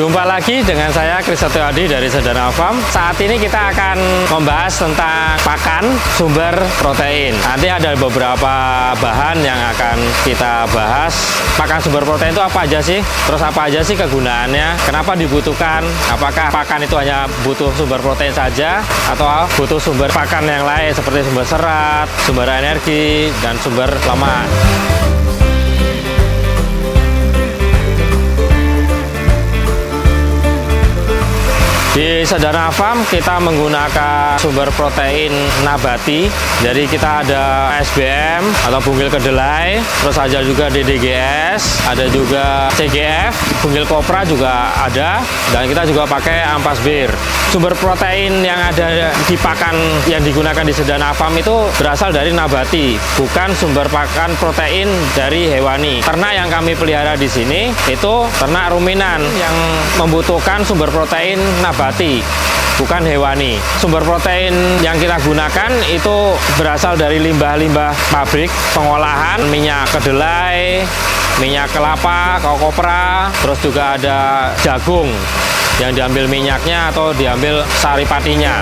Jumpa lagi dengan saya Kris Setiawadi dari Sedana Farm. Saat ini kita akan membahas tentang pakan sumber protein. Nanti ada beberapa bahan yang akan kita bahas. Pakan sumber protein itu apa aja sih? Terus apa aja sih kegunaannya? Kenapa dibutuhkan? Apakah pakan itu hanya butuh sumber protein saja atau butuh sumber pakan yang lain seperti sumber serat, sumber energi, dan sumber lemak? Di Sedana Farm kita menggunakan sumber protein nabati. Jadi kita ada SBM atau bungkil kedelai, terus ada juga DDGS, ada juga CGF, bungkil kopra juga ada, dan kita juga pakai ampas bir. Sumber protein yang ada di pakan yang digunakan di Sedana Farm itu berasal dari nabati, bukan sumber pakan protein dari hewani. Ternak yang kami pelihara di sini itu ternak ruminan yang membutuhkan sumber protein nabati, bukan hewani. Sumber protein yang kita gunakan itu berasal dari limbah-limbah pabrik pengolahan minyak kedelai, minyak kelapa, kopra, terus juga ada jagung yang diambil minyaknya atau diambil sari patinya.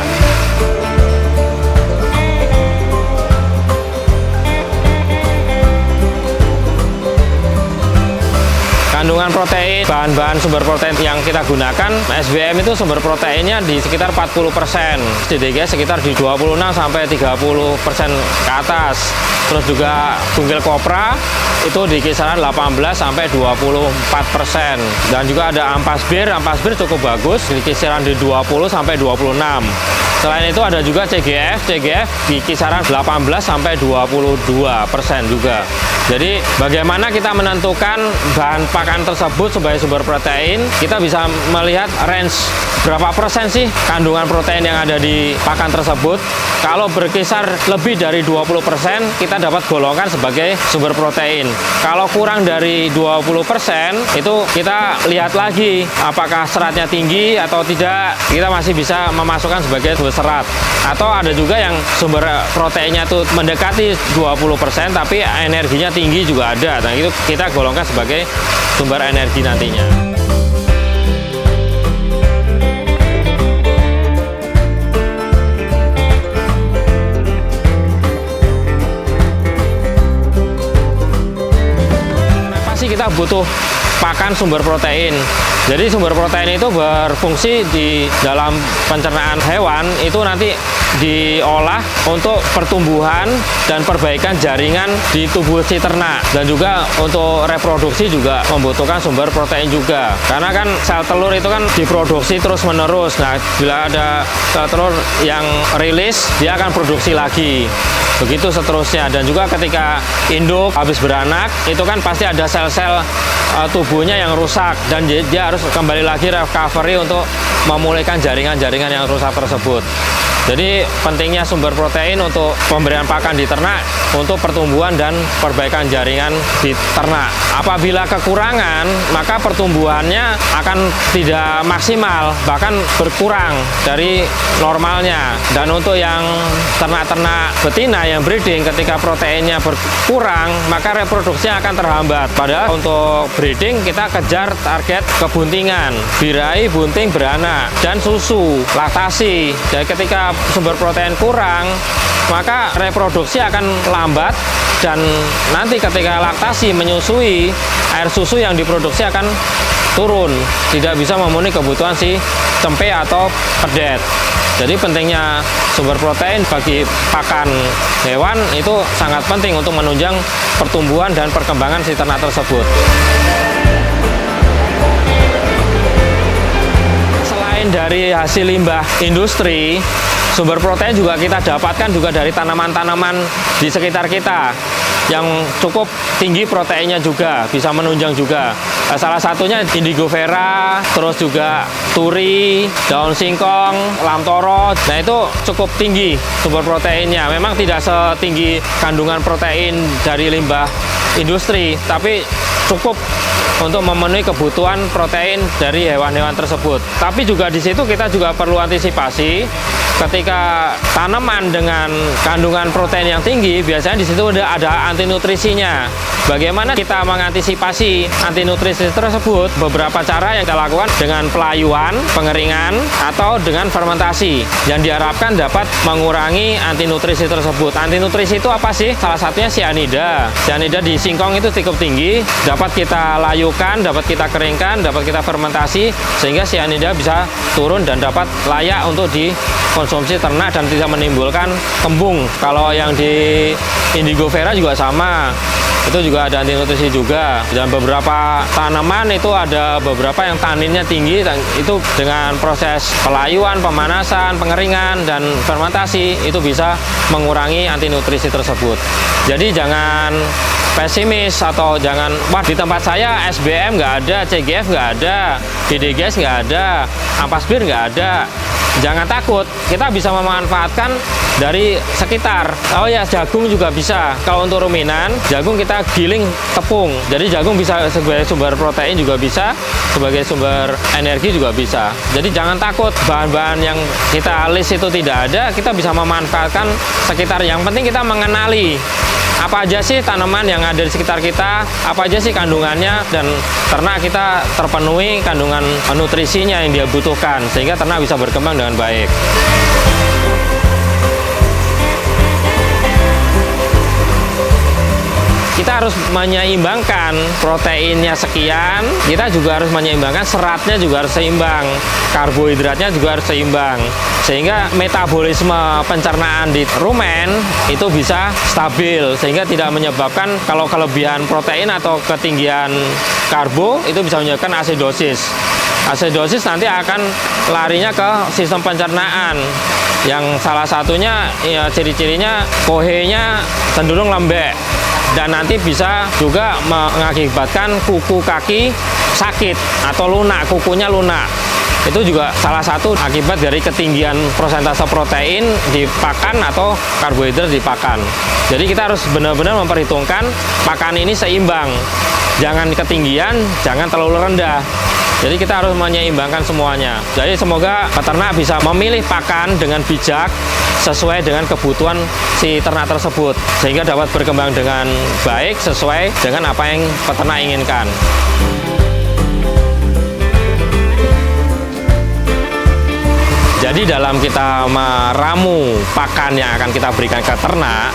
Kandungan protein, bahan-bahan sumber protein yang kita gunakan, SBM itu sumber proteinnya di sekitar 40%, DDGS sekitar di 26 sampai 30% ke atas. Terus juga bungkil kopra itu di kisaran 18 sampai 24%. Dan juga ada ampas bir cukup bagus di kisaran di 20 sampai 26. Selain itu ada juga CGF di kisaran 18 sampai 22% juga. Jadi bagaimana kita menentukan bahan pakan tersebut sebagai sumber protein? Kita bisa melihat range berapa persen sih kandungan protein yang ada di pakan tersebut. Kalau berkisar lebih dari 20%, kita dapat golongkan sebagai sumber protein. Kalau kurang dari 20%, itu kita lihat lagi apakah seratnya tinggi atau tidak. Kita masih bisa memasukkan sebagai sumber serat. Atau ada juga yang sumber proteinnya itu mendekati 20%, tapi energinya tinggi juga ada. Nah, itu kita golongkan sebagai sumber energi nantinya. Kenapa sih kita butuh pakan sumber protein? Jadi sumber protein itu berfungsi di dalam pencernaan hewan, itu nanti diolah untuk pertumbuhan dan perbaikan jaringan di tubuh si ternak, dan juga untuk reproduksi juga membutuhkan sumber protein juga, karena kan sel telur itu kan diproduksi terus menerus. Nah, bila ada sel telur yang rilis, dia akan produksi lagi, begitu seterusnya. Dan juga ketika induk habis beranak, itu kan pasti ada sel-sel tubuhnya yang rusak, dan dia harus kembali lagi recovery untuk memulihkan jaringan-jaringan yang rusak tersebut. Jadi pentingnya sumber protein untuk pemberian pakan di ternak untuk pertumbuhan dan perbaikan jaringan di ternak. Apabila kekurangan, maka pertumbuhannya akan tidak maksimal, bahkan berkurang dari normalnya. Dan untuk yang ternak-ternak betina yang breeding, ketika proteinnya berkurang, maka reproduksinya akan terhambat. Padahal untuk breeding kita kejar target kebuntingan, birahi, bunting, beranak, dan susu, laktasi. Jadi ketika sumber protein kurang, maka reproduksi akan lambat, dan nanti ketika laktasi menyusui, air susu yang diproduksi akan turun, tidak bisa memenuhi kebutuhan si cempe atau pedet. Jadi pentingnya sumber protein bagi pakan hewan itu sangat penting untuk menunjang pertumbuhan dan perkembangan si ternak tersebut. Selain dari hasil limbah industri, sumber protein juga kita dapatkan juga dari tanaman-tanaman di sekitar kita yang cukup tinggi proteinnya juga, bisa menunjang juga. Salah satunya indigo vera, terus juga turi, daun singkong, lamtoro. Nah, itu cukup tinggi sumber proteinnya. Memang tidak setinggi kandungan protein dari limbah industri, tapi cukup untuk memenuhi kebutuhan protein dari hewan-hewan tersebut. Tapi juga di situ kita juga perlu antisipasi ketika tanaman dengan kandungan protein yang tinggi, biasanya di situ ada antinutrisinya. Bagaimana kita mengantisipasi antinutrisi tersebut? Beberapa cara yang kita lakukan dengan pelayuan, pengeringan, atau dengan fermentasi yang diharapkan dapat mengurangi antinutrisi tersebut. Antinutrisi itu apa sih? Salah satunya cyanida. Cyanida di singkong itu cukup tinggi, dapat kita layukan, dapat kita keringkan, dapat kita fermentasi, sehingga cyanida bisa turun dan dapat layak untuk dikonsumsi ternak dan tidak menimbulkan kembung. Kalau yang di Indigo Vera juga sama, itu juga ada antinutrisi juga. Dan beberapa tanaman itu ada beberapa yang taninnya tinggi, dan itu dengan proses pelayuan, pemanasan, pengeringan, dan fermentasi itu bisa mengurangi antinutrisi tersebut. Jadi jangan pesimis atau jangan, wah di tempat saya SBM nggak ada, CGF nggak ada, DDGS nggak ada, Ampasbir nggak ada. Jangan takut, kita bisa memanfaatkan dari sekitar. Oh ya, jagung juga bisa. Kalau untuk ruminan, jagung kita giling tepung. Jadi jagung bisa sebagai sumber protein juga bisa, sebagai sumber energi juga bisa. Jadi jangan takut, bahan-bahan yang kita list itu tidak ada, kita bisa memanfaatkan sekitar. Yang penting kita mengenali apa aja sih tanaman yang ada di sekitar kita, apa aja sih kandungannya, dan ternak kita terpenuhi kandungan nutrisinya yang dia butuhkan, sehingga ternak bisa berkembang dengan baik. Kita harus menyeimbangkan proteinnya sekian, kita juga harus menyeimbangkan seratnya juga harus seimbang, karbohidratnya juga harus seimbang, sehingga metabolisme pencernaan di rumen itu bisa stabil, sehingga tidak menyebabkan kalau kelebihan protein atau ketinggian karbo itu bisa menyebabkan asidosis. Asidosis nanti akan larinya ke sistem pencernaan, yang salah satunya ya ciri-cirinya kohenya cenderung lembek, dan nanti bisa juga mengakibatkan kuku kaki sakit atau lunak, kukunya lunak. Itu juga salah satu akibat dari ketinggian persentase protein di pakan atau karbohidrat di pakan. Jadi kita harus benar-benar memperhitungkan pakan ini seimbang, jangan ketinggian, jangan terlalu rendah. Jadi kita harus menyeimbangkan semuanya. Jadi semoga peternak bisa memilih pakan dengan bijak sesuai dengan kebutuhan si ternak tersebut, sehingga dapat berkembang dengan baik sesuai dengan apa yang peternak inginkan. Jadi dalam kita meramu pakan yang akan kita berikan ke ternak,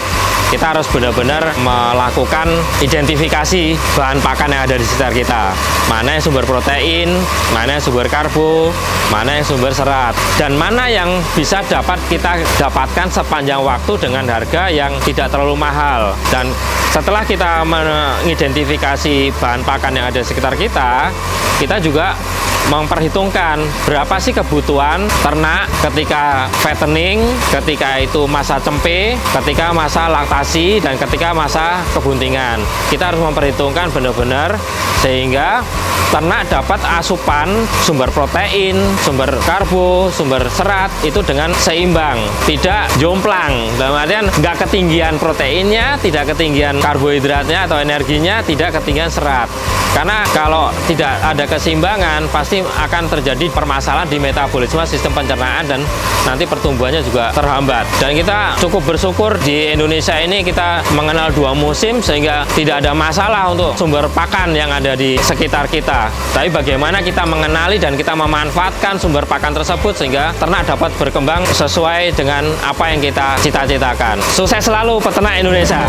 kita harus benar-benar melakukan identifikasi bahan pakan yang ada di sekitar kita. Mana yang sumber protein, mana yang sumber karbo, mana yang sumber serat, dan mana yang bisa dapat kita dapatkan sepanjang waktu dengan harga yang tidak terlalu mahal. Dan setelah kita mengidentifikasi bahan pakan yang ada di sekitar kita, kita juga memperhitungkan berapa sih kebutuhan ternak ketika fattening, ketika itu masa cempe, ketika masa laktasi, dan ketika masa kebuntingan. Kita harus memperhitungkan benar-benar sehingga ternak dapat asupan sumber protein, sumber karbo, sumber serat itu dengan seimbang, tidak jomplang. Dalam artian nggak ketinggian proteinnya, tidak ketinggian karbohidratnya atau energinya, tidak ketinggian serat. Karena kalau tidak ada keseimbangan, pasti akan terjadi permasalahan di metabolisme sistem pencernaan, dan nanti pertumbuhannya juga terhambat. Dan kita cukup bersyukur di Indonesia ini kita mengenal 2 musim, sehingga tidak ada masalah untuk sumber pakan yang ada di sekitar kita. Tapi bagaimana kita mengenali dan kita memanfaatkan sumber pakan tersebut sehingga ternak dapat berkembang sesuai dengan apa yang kita cita-citakan. Sukses selalu peternak Indonesia!